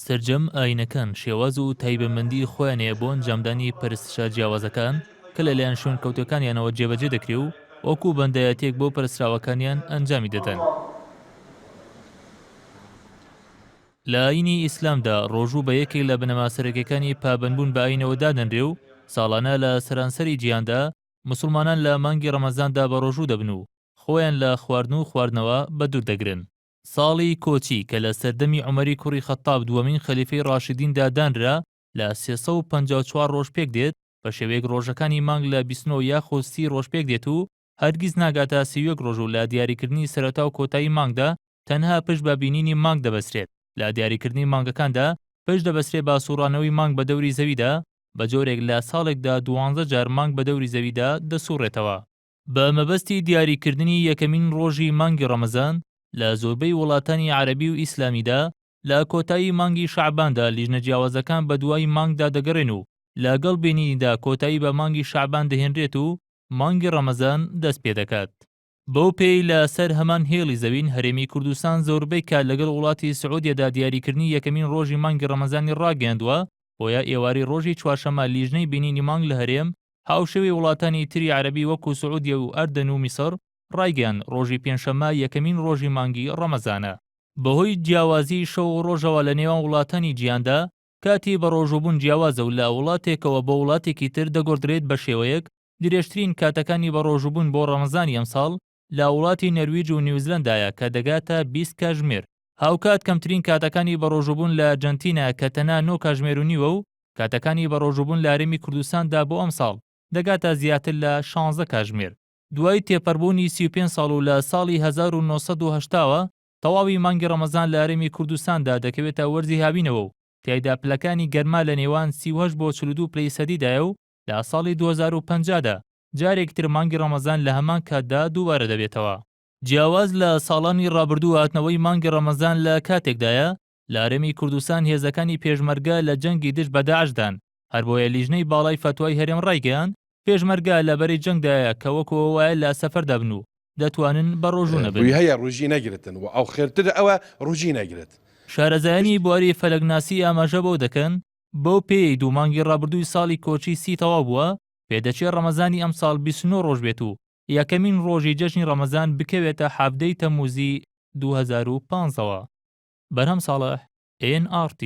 سرجەم ئاینەکان شێواز و تایبەتمەندی خۆیانەیە بۆ ئەنجامدانی پەرستشە جیاوازەکان کە لەلایەن شوێن کەوتەکانیانەوە جێبەجێ دەکرێ و وەکو بەندایەتێک بۆ پەرستراوەکانیان ئەنجامی دەدەن. لە ئاینی ئیسلامدا ڕۆژوو بە یەکێک لە بنەما سەرەکیەکانی پابەندبوون بە ئاینەوە دادەنرێ و ساڵانە لە سەرانسەری جیهاندا موسڵمانان لە مانگی ڕەمەزاندا بە ڕۆژوو دەبن و خۆیان لە خواردن و خواردنەوە بەدوور دەگرن. ساڵی کۆچی کە لە سەردەمی عومەری کوڕی خەتاب دووەمین خەلیفەی ڕاشیدیندا دانرا لە 354 ڕۆژ پێک دێت، بە شێوەیەک ڕۆژەکانی مانگ لە 29 یاخۆ 30 ڕۆژ پێک دێت و هەرگیز ناگاتە 31 ڕۆژ و لە دیاریکردنی سەرەتا و کۆتایی مانگدا تەنها پشت بە بینینی مانگ دەبەسرێت. لە دیاریکردنی مانگەکاندا پشت دەبەسرێت بە سوڕانەوەی مانگ بە دەوری زەویدا، بە جۆرێک لە ساڵێکدا 12 جار مانگ بە دەوری زەویدا دەسوڕێتەوە. بە مەبەستی دیاریکردنی یەکەمین ڕۆژی مانگی ڕەمەزان لە زۆربەی وڵاتانی عەرەبی و ئیسلامیدا لە کۆتایی مانگی شەعباندا لیژنە جیاوازەکان بە دوای مانگدا دەگەڕێن و لەگەڵ بینینیدا کۆتایی بە مانگی شەعبان دەهێنرێت و مانگی ڕەمەزان دەست پێ دەکات. بەو پێی لە سەر هەمان هێڵی زەوین هەرێمی کوردستان زۆربەی کات لەگەڵ وڵاتی سعودیەدا دیاریکردنی یەکەمین ڕۆژی مانگی ڕەمەزانی ڕاگەیاندووە، بۆیە ئێواری ڕۆژی چوارشەممە لیژنەی بینینی مانگ لە هەرێم هاوشێوەی وڵاتانی تری عەرەبی وەکو سعودیە و ئەردەن و میسر ڕایگەیاند ڕۆژی پێنجشەممە یەکەمین ڕۆژی مانگی ڕەمەزانە. بەهۆی جیاوازی شەو و ڕۆژەوە لە نێوان وڵاتانی جیهاندا کاتی بە ڕۆژوبوون جیاوازە و لە وڵاتێکەوە بە وڵاتێکی تر دەگۆڕدرێت بە شێوەیەک درێژترین کاتەکانی بە ڕۆژوبوون بۆ ڕەمەزانی ئەمساڵ لە وڵاتی نەرویج و نیوزیلەندایە کە دەگاتە 20 کاتژمێر. هاوکات کەمترین کاتەکانی بە ڕۆژوبوون لە ئەرجەنتینە کە تەنها 9 کاتژمێر و نیوە و کاتەکانی بە ڕۆژوبوون لە هەرێمی کوردستاندا بۆ ئەمساڵ دەگاتە زیاتر لە 16 کاتژمێر. دوای تێپەڕبوونی 35 ساڵ و لە ساڵی 1970ەوە تەواوی مانگی ڕەمەزان لە هەرێمی کوردستاندا دەکەوێتە وەرزی هاوینەوە و تیایدا پلەکانی گەرما لە نێوان 38 بۆ 42 پلەی سەدیدایە و لە ساڵی 2050دا جارێکتر مانگی ڕەمەزان لە هەمان کاتدا دووبارە دەبێتەوە. جیاواز لە ساڵانی ڕابردوو هاتنەوەی مانگی ڕەمەزان لە کاتێکدایە لە هەرێمی کوردستان هێزەکانی پێشمەرگە لە جەنگی دژ بە داعشدان، هەر بۆیە لیژنەی باڵای فەتوای هەرێم ڕایگەیاند پێشمەرگە لە بەری جەنگدایە کە وەکەوە وایە لە سەفەر دەبن و دەتوانن بە ڕۆژوو نەبن. هەیە ڕۆژی نەگرتن و ئەو خێرتر ئەوە ڕۆژی نەگرێت. شارەزایانی بواری فەلەکناسی ئاماژە بەو دەکەن بەو پێی دوو مانگی ڕابردووی ساڵی کۆچی 30 تەواو بووە، پێدەچێت ڕەمەزانی ئەم ساڵ 29 ڕۆژ بێت و یەکەمین ڕۆژی جەژنی ڕەمەزان بکەوێتە حەڤدەی تەمووزی 2015ەوە. بەرهەم ساڵح NRT